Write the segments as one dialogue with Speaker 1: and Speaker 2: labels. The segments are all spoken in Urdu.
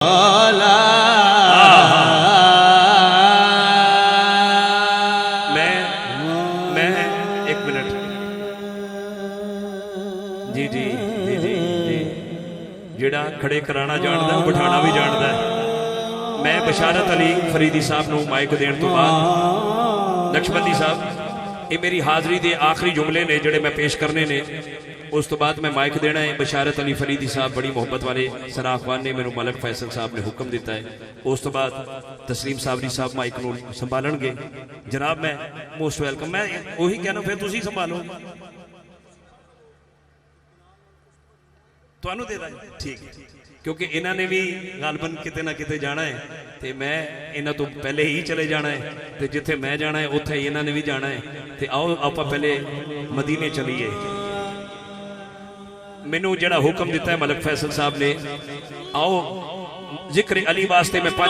Speaker 1: میں ایک منٹ جی جی جی جی جی جڑا کھڑے کرانا جاندا ہے بٹھانا بھی جاندا ہے. میں بشارت علی فریدی صاحب نو مائک دین تو بعد نقشبندی صاحب یہ میری حاضری دے آخری جملے نے جڑے میں پیش کرنے نے. اس تو بعد میں مائک دینا ہے. بشارت علی فریدی صاحب بڑی محبت والے سراخوان نے میرے ملک فیصل صاحب نے حکم دیتا ہے. اس تو بعد تسلیم صابری صاحب مائک نو سنبھالن گے. جناب میں موسٹ ویلکم. میں وہی کہنا پھر تسی سنبھالو تو انو دے رہا ہے ٹھیک کیونکہ انہوں نے بھی غالباً کتے نہ کتے جانا ہے تے میں انہوں تو پہلے ہی چلے جانا ہے تے جتھے میں جانا ہے اتھے انہوں نے بھی جانا ہے تے آؤ آپا پہلے مدینے چلیے. مینوں جڑا حکم دیتا ہے ملک فیصل صاحب نے آؤ ذکر علی واسطے میں 5-6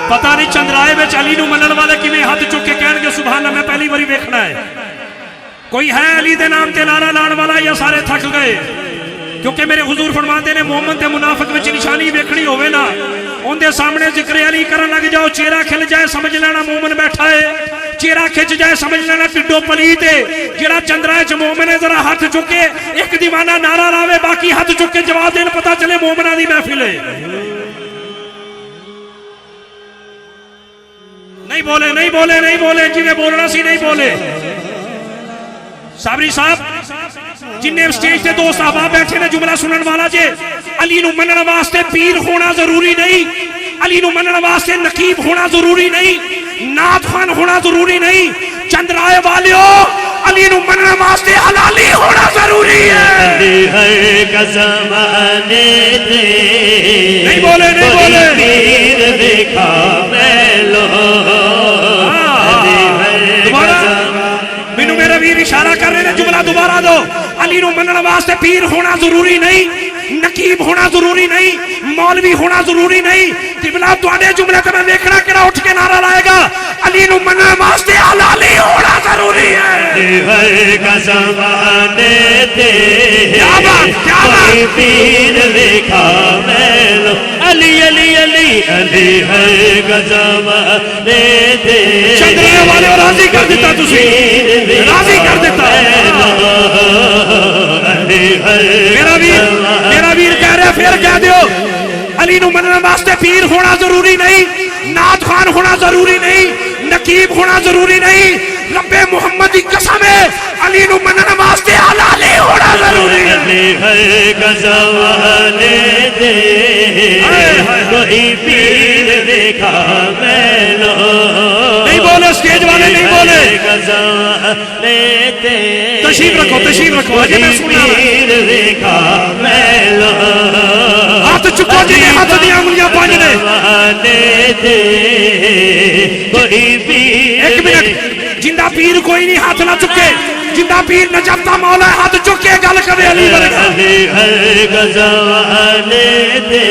Speaker 1: پتہ نہیں چندرائے بچ علی نو منن والے کیویں ہاتھ چک کے کہن گے سبحان اللہ میں پہلی باری ویکھنا ہے. کوئی ہے علی دے نام تے نعرہ لان والا یا سارے تھک گئے؟ کیونکہ میرے حضور فرماندے نے مومن تے منافق وچ نشانی ویکھنی ہوے نا اون دے سامنے ذکر علی کرن لگ جاؤ. چہرہ کھل جائے سمجھ لینا مومن بیٹھا ہے. چہرہ کھچ جائے سمجھ لینا ٹڈو پلیت ہے. جڑا چندرائے چ مومن ہے ذرا ہاتھ چکے ایک دیوانہ نعرہ لاوے باقی ہاتھ چک کے جواب دین پتہ چلے مومناں دی محفل ہے. نہیں بولے نہیں بولے نہیں بولے جی میں بولنا سی نہیں بولے. صابری صاحب جنہیں سٹیج تے دوست احباب بیٹھے نے جملہ سنن والا جے علی نو منن واسطے پیر ہونا ضروری نہیں. علی نو منن واسطے نقیب ہونا ضروری نہیں. نعت خوان ہونا ضروری نہیں. چندرائے والیو علی نو منن واسطے حلالی ہونا ضروری ہے.
Speaker 2: علی ہر کا زمانے دے
Speaker 1: نہیں بولے نہیں بولے
Speaker 2: پیر دیکھا میں لو.
Speaker 1: مینوں میرے ویر اشارہ کر رہے ہیں جملہ دوبارہ دو. علی نو منن واسطے پیر ہونا ضروری نہیں. نقیب ہونا ضروری نہیں. مولوی ہونا ضروری نہیں. قبلہ تواڈے جملے تے میں دیکھنا کیڑا اٹھ کے نعرہ لائے گا علی نو منن واسطے حلالی ہونا ضروری ہے.
Speaker 2: ہر کا زمانے دے
Speaker 1: کیا بات
Speaker 2: پیر دیکھا میں لو. علی علی علی علی ہر کا زمانے دے
Speaker 1: چندرائے والے راضی کر دیتا تسی راضی کر دیتا. میرا ویر کہہ رہے پھر کہہ دیو علی نو منن واسطے پیر ہونا ضروری نہیں. نعت خوان ہونا ضروری نہیں. نقیب ہونا ضروری نہیں. رب محمد کی قسم ہے علی نو منن واسطے حلالی ہونا ضروری ہے.
Speaker 2: علی ہر کا زمانے دے کوئی پیر دیکھا میں لو.
Speaker 1: نہیں بولے سٹیج والے نہیں بولے. تشریف رکھو تشریف رکھو اجے میں سننا
Speaker 2: پیر دیکھا میں لو.
Speaker 1: ہاتھ چکو جی ہاتھ دیا انگلیاں پانچ نے.
Speaker 2: کوئی پیر
Speaker 1: ایک منٹ جندہ پیر کوئی نہیں ہاتھ نہ چکے. جندہ پیر نجبتا مولا ہاتھ چکے گل کرے علی ورگا.
Speaker 2: علی ہر گزوانے دے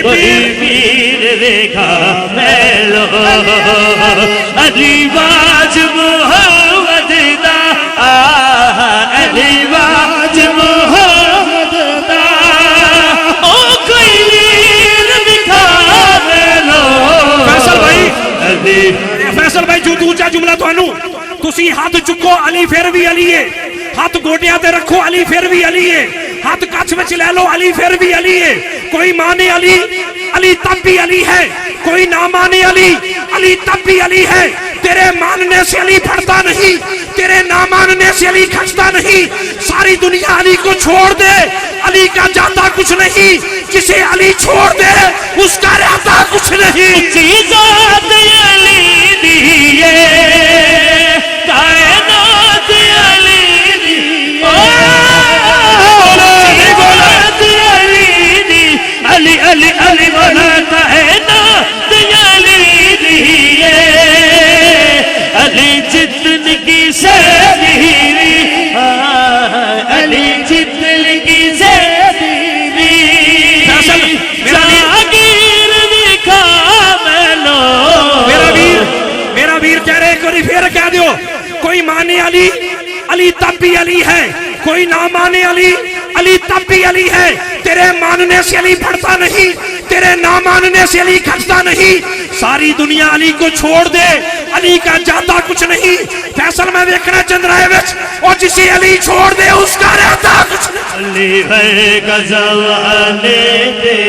Speaker 2: کوئی پیر دیکھا میں لو. علی باج محمد دا علی باج محمد دا او کوئی پیر دکھا میں لو.
Speaker 1: فیصل بھائی
Speaker 2: علی
Speaker 1: فیصل بھائی جو دوجا جملہ تو انو تسی ہاتھ چکو علی پھر بھی علی ہے. ہاتھ گوٹیاں تے رکھو علی پھر بھی علی ہے. ہاتھ کچھ وچ لے لو علی پھر بھی علی ہے. کوئی مانے علی علی تب بھی علی ہے. کوئی نہ مانے علی علی تب بھی علی ہے. تیرے ماننے سے علی پھڑتا نہیں. تیرے نہ ماننے سے علی کھچتا نہیں. ساری دنیا علی کو چھوڑ دے علی کا جاتا کچھ نہیں. جسے علی چھوڑ دے اس کا رہتا کچھ نہیں.
Speaker 2: چیزات علی دیئے کائنات علی دیئے علی علی علی بنا کائنات علی دیئے علی جتن کی سیدی علی جتن کی سیدی
Speaker 1: کوئی مانے علی علی تب بھی علی ہے، کوئی نہ مانے علی علی تب بھی علی ہے. تیرے ماننے سے علی بڑھتا نہیں، تیرے نہ ماننے سے علی گھٹتا نہیں. ساری دنیا علی کو چھوڑ دے، علی کا جاتا کچھ نہیں. فیصل میں دیکھنا چندرائے وچ اور جسے علی چھوڑ دے اس کا رہتا کچھ نہیں.
Speaker 2: علی ہے غزوانے دے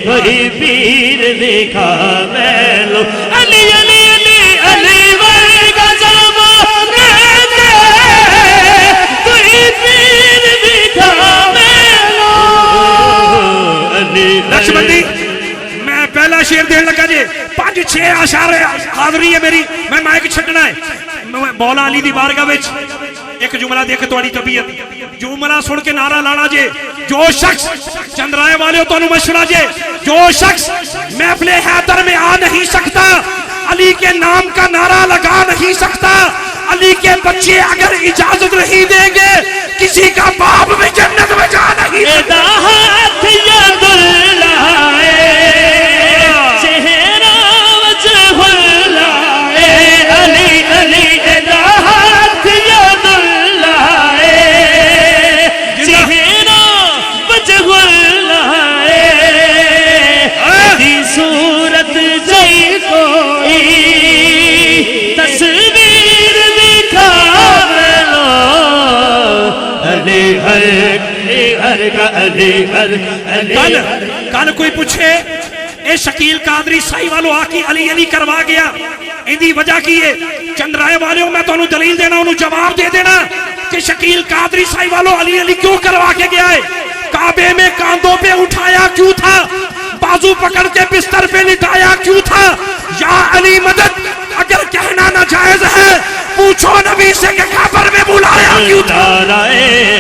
Speaker 2: وہی پیر دکھا میں لو. علی علی علی علی ہے غزوانے دے وہی پیر دکھا میں لو. علی
Speaker 1: نقشبندی میں پہلا شعر دین لگا جی 5-6 اشعار حاضری ہے میری، میں مائک چھٹنا ہے. مولا علی دی بارگاہ وچ ایک جملہ دیکھ تواڈی طبیعت جملہ سن کے نعرہ لانا جے. جو شخص چندرائے والے تو مشورہ جے، جو شخص محفل حیدر میں آ نہیں سکتا، علی کے نام کا نعرہ لگا نہیں سکتا، علی کے بچے اگر اجازت نہیں دیں گے کسی کا باپ بھی جنت میں جا نہیں سکتا.
Speaker 2: ہاتھ ید لائے چہرہ وجہ لائے. علی علی ہاتھ ید لائے چہرہ وجہ لائے. دی صورت جی کوئی تصویر دکھا لو. علی ہر کا علی ہر
Speaker 1: کل کوئی پوچھے اے شکیل قادری سائی والو آکی علی علی کروا گیا اندی وجہ کی ہے چندرائے والے میں تو انہوں دلیل دینا انہوں جواب دے دینا کہ شکیل قادری سائی والو علی علی کیوں کروا کے گیا ہے. کعبے میں کاندھوں پہ اٹھایا کیوں تھا، بازو پکڑ کے بستر پہ لٹایا کیوں تھا. یا علی مدد اگر کہنا ناجائز ہے پوچھو نبی سے کہ قبر میں بلایا کیوں تھا.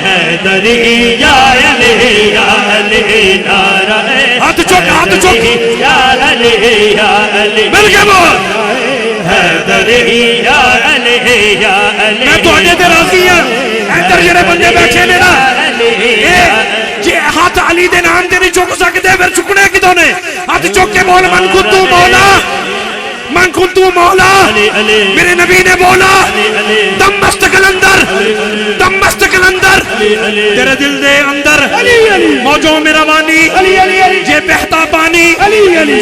Speaker 2: حیدری یا علی یا علی نعرہ
Speaker 1: ہاتھ چوک ہاتھ چوک
Speaker 2: یا علی یا علی
Speaker 1: مل کے بول.
Speaker 2: حیدری یا علی یا علی.
Speaker 1: میں تو آنے دے راضی ہیں ایدر جڑے بندے بیٹھے نے نا جی ہاتھ علی دے نام دے نہیں چوک سکتے پھر چکنے کدوں نے. ہاتھ چوک کے بول من کنتو مولا من کنتو مولا. میرے نبی نے بولا دم مستقل اندر دم مستقل اندر تیرے دل دے اندر موجوں میں روانی یہ بہتا پانی.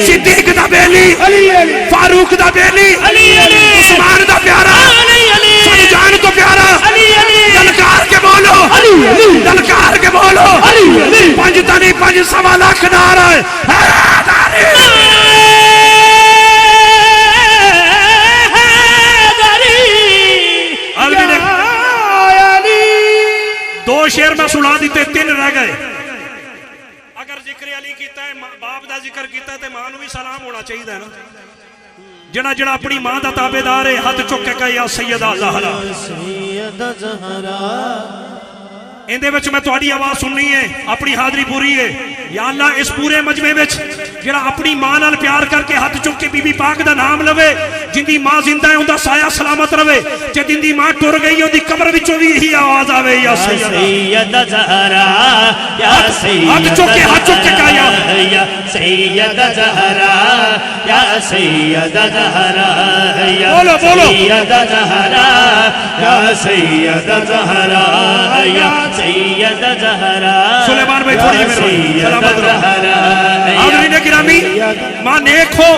Speaker 1: صدیق دا بیلی فاروق دا بیلی عثمان دا پیارا سجان تو پیارا. دلکار کے بولو دلکار کے بولو 5 تنی 5 سوا لاکھ نعرہ دو شعر میں سنا دیتے 3 رہ گئے. اگر ذکر علی کیتا ہے باپ دا ذکر کیتا ہے تو ماں نو بھی سلام ہونا چاہیے نا. جڑا جڑا اپنی ماں دا تابعدار ہے ہاتھ چک کے کہے یا سیدہ زہرا. اندے وچ میں تہاڈی آواز سننی ہے اپنی حاضری پوری ہے. یا اللہ اس پورے مجمع وچ جڑا اپنی ماں نال پیار کر کے ہاتھ چک کے بی بی پاک دا نام لوے جندی ماں زندہ ہے اوندا سایہ سلامت رہے. جے جندی ماں ٹر گئی اودی قبر وچوں وی یہی آواز آوے یا
Speaker 2: سیدہ زہرا یا
Speaker 1: ہاتھ چک کے کہا
Speaker 2: یا سیدہ زہرا یا سیدہ زہرا
Speaker 1: بولو بولو
Speaker 2: سیدہ زہرا یا سیدہ زہرا یا سیدہ زہرا.
Speaker 1: سلیمان بھائی تھوڑی میرے سلامت رہو. حاضرین گرامی ماں نیک ہو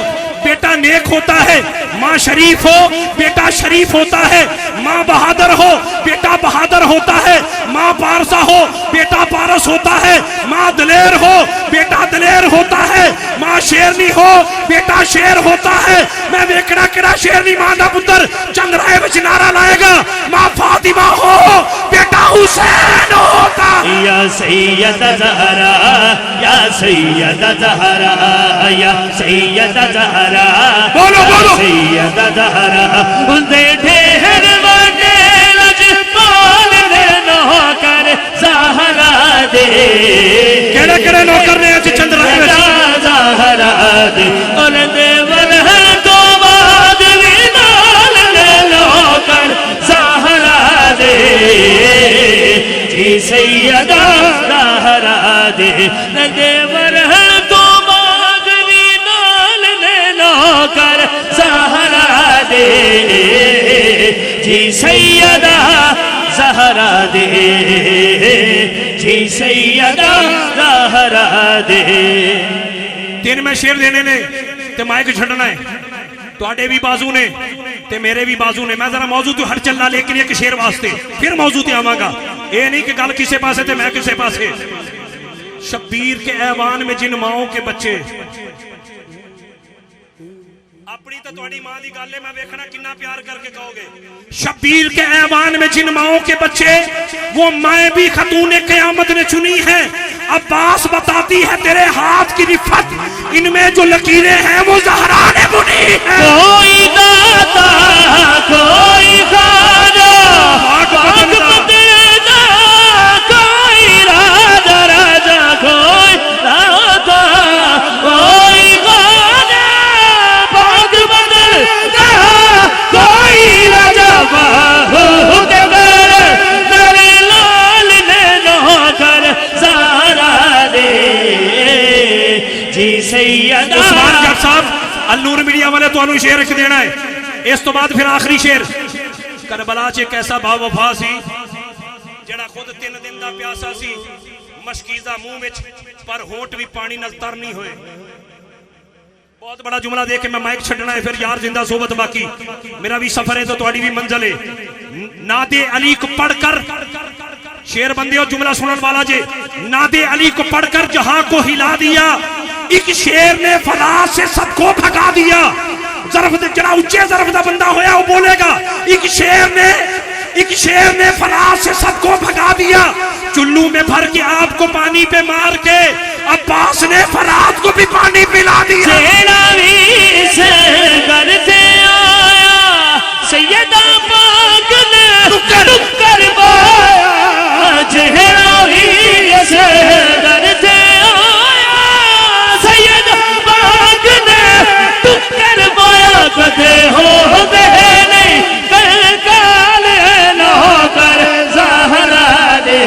Speaker 1: بیٹا نیک ہوتا ہے، ماں شریف ہو بیٹا شریف ہوتا ہے، ماں بہادر ہو بیٹا بہادر ہوتا ہے، ماں پارسا ہو بیٹا پارس ہوتا ہے، ماں دلیر ہو بیٹا دلیر ہوتا ہے، ماں شیرنی ہو بیٹا شیر ہوتا ہے. میں ویکھنا کیڑا شیرنی ماں دا پتر چندرائے وچ نعرہ لائے گا ماں فاطمہ ہو بیٹا حسین ہوتا.
Speaker 2: یا سیدہ زہرا یا سیدہ زہرا یا سیدہ زہرا
Speaker 1: بولو بولو
Speaker 2: سیدہ زہرا. اندے ڈھیر وڈے لجپال دے نوکر زہرا دے.
Speaker 1: کیڑے کیڑے نوکر نے اج چندرائے وچ
Speaker 2: زہرا دے اور دے ورہ تو بعد وی نال دے نوکر زہرا دے. جی سیدہ زہرا دے دے ورہ تو بعد وی نال دے نوکر زہرا دے. جی سیدہ زہرا دے جی سیدہ زہرا دے
Speaker 1: تین میں شیر دینے نے تے مائک چھڑنا ہے تواڈے بھی بازو نے تے میرے بھی بازو نے میں ذرا موضوع تو ہر چلنا لیکن ایک شیر واسطے پھر موضوع تے آواں گا اے نہیں کہ گل کسے پاسے تے میں کسے پاسے شبیر کے ایوان میں جن ماؤں کے بچے اپنی تو تواڈی ماں دی گل ہے میں ویکھنا کتنا پیار کر کے کہو گے شبیر کے ایوان میں جن ماؤں کے بچے وہ مائیں بھی خاتون قیامت نے چنی ہے عباس بتاتی ہے تیرے ہاتھ کی رفت ان میں جو لکیریں ہیں وہ زہرا نے بنی ہے
Speaker 2: کوئی داتا کوئی خواجہ پاک بدلتا کوئی راجہ راجہ کوئی داتا کوئی خواجہ پاک بدلتا کوئی راجہ باہو کے میرے لال نے نوکر زہرا دے جی سیدہ
Speaker 1: عثمان جٹ صاحب النور میڈیا والے تو انہوں شیر رکھ دینا ہے اس تو بعد پھر آخری شیر کربلا چے کیسا با وفا سی جڑا خود 3 دن دا پیاسا سی مشکیزہ منہ وچ پر ہونٹ بھی پانی نال تر نہیں ہوئے بہت بڑا جملہ دے کے میں مائک چھڑنا ہے پھر یار زندہ صحبت باقی میرا بھی سفر ہے تو تواڈی بھی منزل ہے ناد علی کو پڑھ کر شیر بندے اور جملہ سنن والا جے ناد علی کو پڑھ کر جہاں کو ہلا دیا ایک شیر نے فلاح سے سب کو بھگا دیا ظرف جڑا اونچے ظرف دا بندہ ہویا وہ بولے گا ایک شیر نے فلاح سے سب کو بھگا دیا چلو میں بھر کے آپ کو پانی پہ مار کے عباس نے فرات کو بھی پانی پلا دیا
Speaker 2: جیڑا بھی سے کرتے آیا سیدہ پاک نے ٹکر بایا جیڑا بھی سے کرتے آیا سیدہ پاک نے ٹکر بایا کدے ہو دے نہیں کل کال نہ کر زہرا دے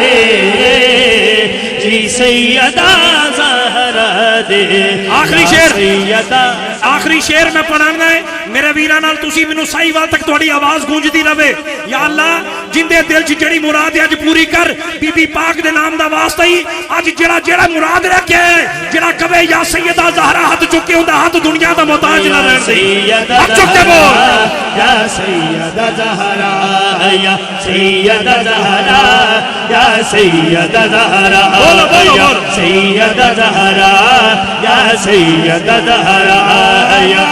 Speaker 2: جی سیدہ زہرا دے
Speaker 1: آخری شیر آخری شیر میں پڑھانا ہے میرے ویرا نال تسی مینوں سائی وال تک تہاڈی آواز گونجدی رہے یا اللہ جندے دل چ جڑی مراد اج پوری کر بی بی پاک دے نام دا واسطہ ہی اج جڑا مراد رکھے ہے جڑا کہے یا سیدہ زہرا ہاتھ چکے ہوندا ہاتھ دنیا دا محتاج نہ رہے ہاتھ چک کے بول
Speaker 2: یا سیدہ زہرا یا سیدہ زہرا یا سیدہ زہرا
Speaker 1: بولو بولو
Speaker 2: یا
Speaker 1: بولو
Speaker 2: سیدہ زہرا یا سیدہ زہرا یا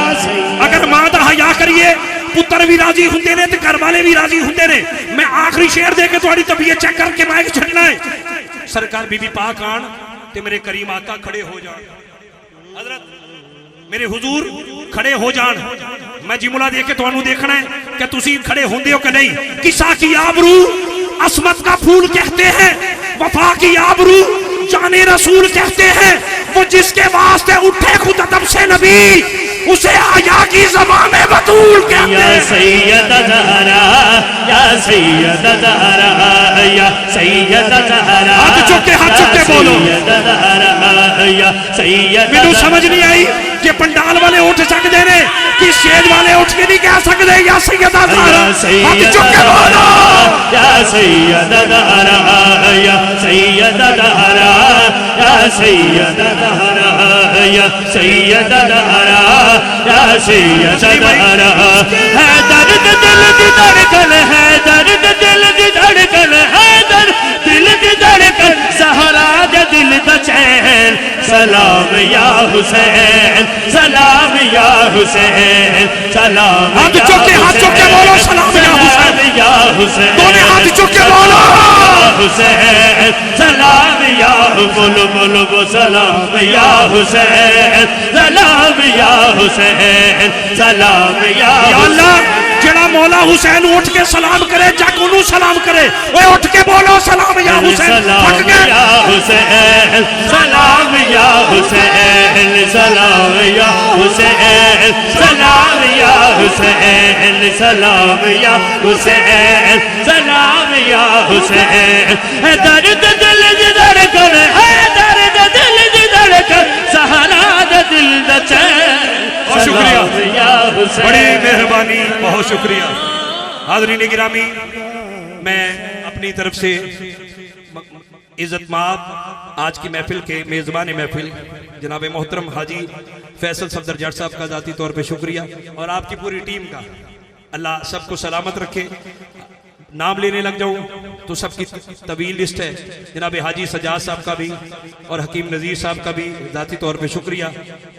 Speaker 1: اگر ماں دا حیا کریے پتر بھی راضی ہوندے نے تے گھر والے بھی راضی ہوندے نے میں آخری شیر دے کے تہاڈی طبیعت چیک کر کے مائک چھڈنا ہے سرکار بی بی پاک آن تے میرے کریم آقا کھڑے ہو جان حضرت میرے حضور کھڑے ہو جان میں جملہ دے کے تانوں دیکھنا ہے کہ تسی کھڑے ہوندے ہو کہ نہیں کسا کی آبرو عصمت کا پھول کہتے ہیں وفا کی آبرو جان رسول کہتے ہیں وہ جس کے واسطے اٹھے خود ادب سے نبی اسے حیا کی زبان بطول کہتے ہیں
Speaker 2: یا سیدہ زہرا یا سیدہ زہرا یا سیدہ زہرا
Speaker 1: ہاتھ چک کے بولو
Speaker 2: سیدہ زہرا یا سیدہ
Speaker 1: مینوں سمجھ نہیں آئی کہ پنڈال والے اٹھ سکتے نے کہ اسٹیج والے اٹھ کے نہیں کہہ سکتے یا سیدہ زہرا ہاتھ چک کے بولو
Speaker 2: یا سیدہ زہرا یا سیدہ زہرا یا سیدہ زہرا یا سیدہ زہرا یا سیدہ زہرا ہے درد دل کی دھڑکن ہے درد دل کی دھڑکن ہے درد دل کی دھڑکن زہرا دے دل دا چین سلام یا حسین سلام یا حسین سلام
Speaker 1: ہاتھ چک کے بولو سلام یا حسین
Speaker 2: دونوں
Speaker 1: ہاتھ چک کے بولو
Speaker 2: حسین سلام یا بولو بولو بولو سلام یا حسین سلام یا حسین سلام یا
Speaker 1: اللہ جڑا مولا حسین اٹھ کے سلام کرے جگ انہوں سلام کرے وہ اٹھ کے بولو سلام یا حسین
Speaker 2: سلام یا حسین سلام یا حسین سلام یا حسین سلام یا حسین سلام یا حسین سلام یا حسین ہے درد دل دی دھڑکن ہے درد دل دی دھڑکن سہارا دل دا چین
Speaker 1: شکریہ،
Speaker 2: سلام یا حسین.
Speaker 1: بڑی مہربانی، بہت شکریہ. حاضرین گرامی، میں اپنی طرف سے عزت مآب آج کی محفل کے میزبان محفل جناب محترم حاجی فیصل صفدر جٹ صاحب کا ذاتی طور پہ شکریہ، اور آپ کی پوری ٹیم کا. اللہ سب کو سلامت رکھے. نام لینے لگ جاؤں تو سب کی طویل لسٹ ہے. جناب حاجی سجاد صاحب کا بھی اور حکیم نذیر صاحب کا بھی ذاتی طور پہ شکریہ.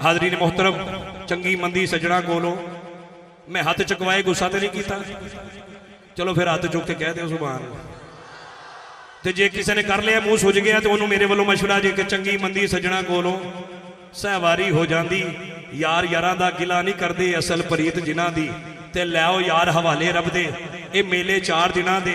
Speaker 1: حاضرین محترم، چنگی مندی سجنا کولو میں ہاتھ چکوائے گسا تے نہیں کیتا، چلو پھر ہاتھ چک کے کہہ دیں سبحان اللہ. تے جے کسی نے کر لیا منہ سج گیا تو انہوں میرے والوں مشورہ جے کہ چنگی مندی سجنا کولو سہواری ہو جاندی. یار یاراں دا گلا نہیں کردے اصل پریت جنہاں دی. تے لیاؤ یار حوالے رب دے، اے میلے 4 دناں دے.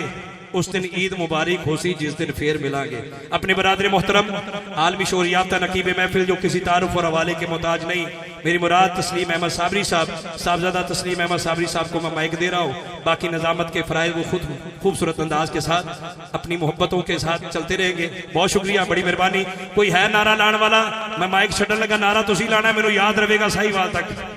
Speaker 1: اس دن عید مبارک ہو سی جس دن پھر ملا گے. اپنے برادر محترم عالمی شعور یافتہ نقیب محفل جو کسی تعارف اور حوالے کے محتاج نہیں، میری مراد تسلیم احمد صابری صاحب، صاحبزادہ تسلیم احمد صابری صاحب کو میں مائک دے رہا ہوں. باقی نظامت کے فرائض وہ خود خوبصورت انداز کے ساتھ اپنی محبتوں کے ساتھ چلتے رہیں گے. بہت شکریہ، بڑی مہربانی. کوئی ہے نعرہ لان والا؟ میں مائک چھڈن لگا، نعرہ تسی لانا ہے، میرے یاد رہے گا صحیح وال تک.